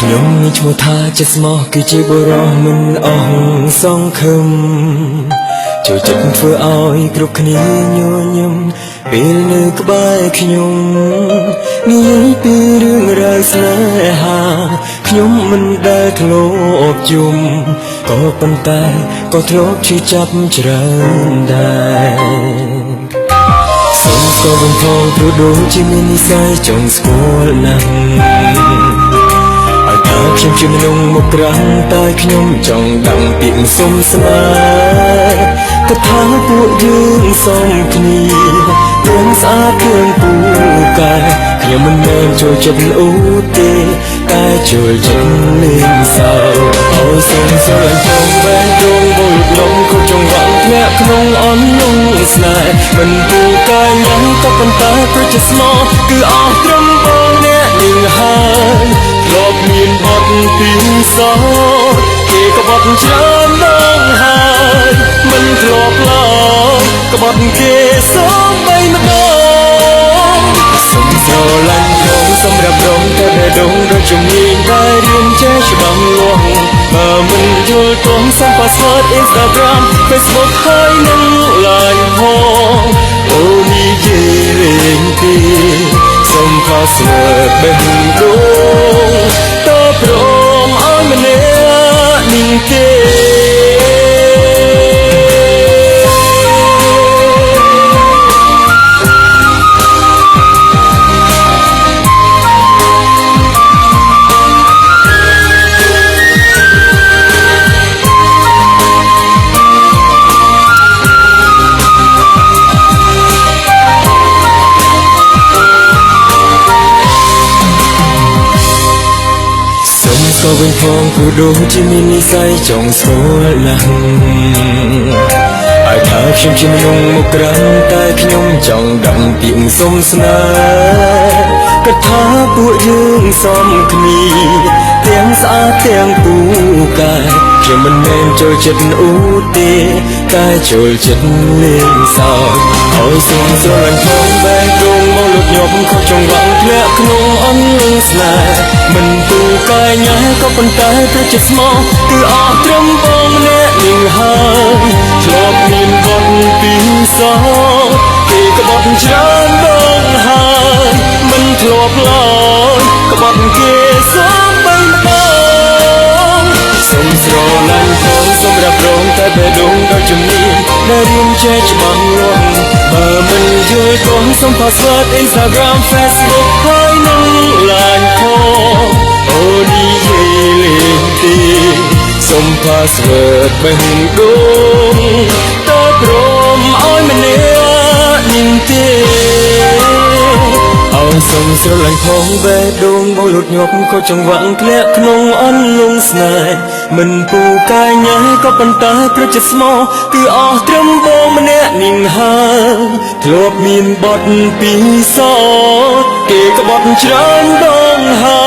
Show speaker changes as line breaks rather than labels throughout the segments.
ខ្ញុំមានឈ្មោះថាចិត្តស្មោះគឺជាបុរសមិនអស់សង្ឃឹមចូលចិត្តធ្វើឲ្យគ្រប់គ្នាញញឹមពេលនៅក្បែរខ្ញុំនិយាយពីរឿងរ៉ាវស្នេហាខ្ញុំមិនដែលធ្លាប់ជុំក៏ប៉ុន្តែក៏ធ្លាប់ឈឺចាប់ច្រើនដែរសូមស្គាល់បំផងព្រោះដូចជាមាននិស្ស័យចង់ស្គាល់ណាស់ខ្ញុំជាមនុស្សមកក្រាំងតែខ្ញុំចង់ដឹងពាក្យសុំស្នេហ៍កថាពួកយើងសមគ្នាទាំងស្អាតទាំងពូកែខ្ញុំមិនមែនចូលចិត្តអូទេតែចូលចិត្តលេងសើចអូសូមស្រឡាញ់ចង់បែងដងបុលលំក៏ចង់វ៉ាន់ធ្លាក់ក្នុងអន់លងស្នេហ៍មិនពូកែញ៉ាំក៏ប៉ុន្តែព្រោះជាស្មោះគឺអស់ត្រឹមបងអ្នកនាងហើយធ្លាប់មានបទពីសោគេក៏បត់ច្រើនដងហើយមិនធ្លាប់ឡើយក៏បត់គេសូមបីម្ដងសូមស្រឡាញ់ខ្ញុំសម្រាប់រងតែបេះដូងដូចជំនាញដែលរៀនចេះច្បាស់លាស់បើមិនយល់ទងសាំ password Instagram Facebook ហើយនឹង Line ផងអូនិយាយលេងទីសូម password បេះដូងតើព្រមឲ្យម្នាក់នាងទេក៏វិញផងព្រោះដូចជាមាននិស្ស័យចង់ស្គាល់ណាស់ហើយថាខ្ញុំជាមនុស្សមកក្រាំងតែខ្ញុំចង់ដឹងពាក្យសុំស្នេហ៍កថាពួកយើងសមគ្នាទាំងស្អាតទាំងពូកែខ្ញុំមិនមែនចូលចិត្តអូទេតែចូលចិត្តលេងសើចអូសូមស្រឡាញ់ផងបែងដងមកលុបញាប់ខុសចង្វាក់ធ្លាក់ក្នុងអន់លងស្នេហ៍មិនពូកែញ៉ាក៏ប៉ុន្តែព្រោះជាស្មោះគឺអស់ត្រឹមបងម្នាក់នាងហើយធ្លាប់មានបទពីសោគេក៏បត់ច្រើនដងហើយមិនធ្លាប់ឡើយក៏បត់គេសូមបីម្ដងសូមស្រឡាញ់ផងសម្រាប់រងតែបេះដូងដោយជំនាញដែលរៀនចេះច្បាស់លាស់បើមិនយល់ទងសូម password Instagram Facebook ហើយនឹង Line ផងអូនិយាយលេងទីសូម password បេះដូងតើព្រមឲ្យម្នាក់នាងទេអូសូមស្រឡាញ់ផងបេះដូងមកលូតញាប់ក៏ចង្វាក់ធ្លាក់ក្នុងអន្លង់ស្នេហ៍មិនពូកែញ៉ាក៏ប៉ុន្តែព្រោះជាស្មោះគឺអស់ត្រឹមបងម្នាក់នាងហើយធ្លាប់មានបទពីសោគេក៏បត់ច្រើនដងហើ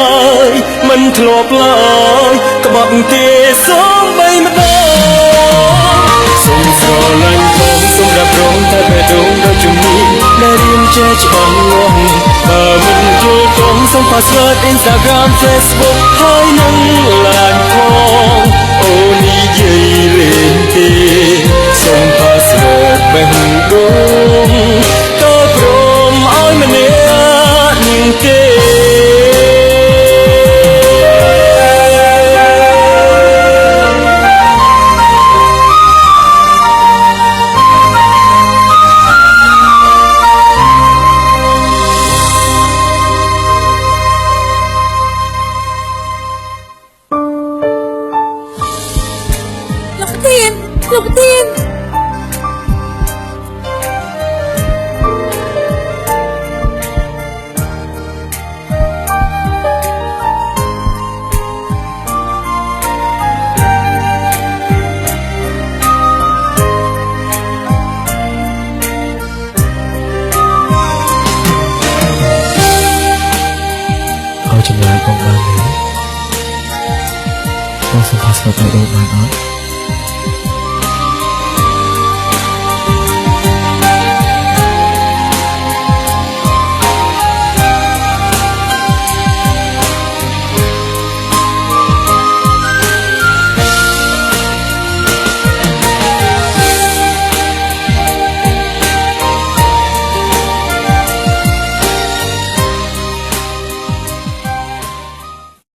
យមិនធ្លាប់ឡើយក៏បត់គេសូមបីម្ដងសូមស្រឡាញ់ផងសម្រាប់រងតែបេះដូងដោយជំនាញដែលរៀនចេះច្បាស់លាស់បើមិនយល់ទងសូម password Instagram Facebook ហើយនឹង Line ផងអូនិយាយលេងទេសូម password បេះដូងតើព្រមឲ្យម្នាក់នាងទេ
លោកទៀន
เอาចម្លើយផងបានទេបងសុំ password ទៅអូនបានអត់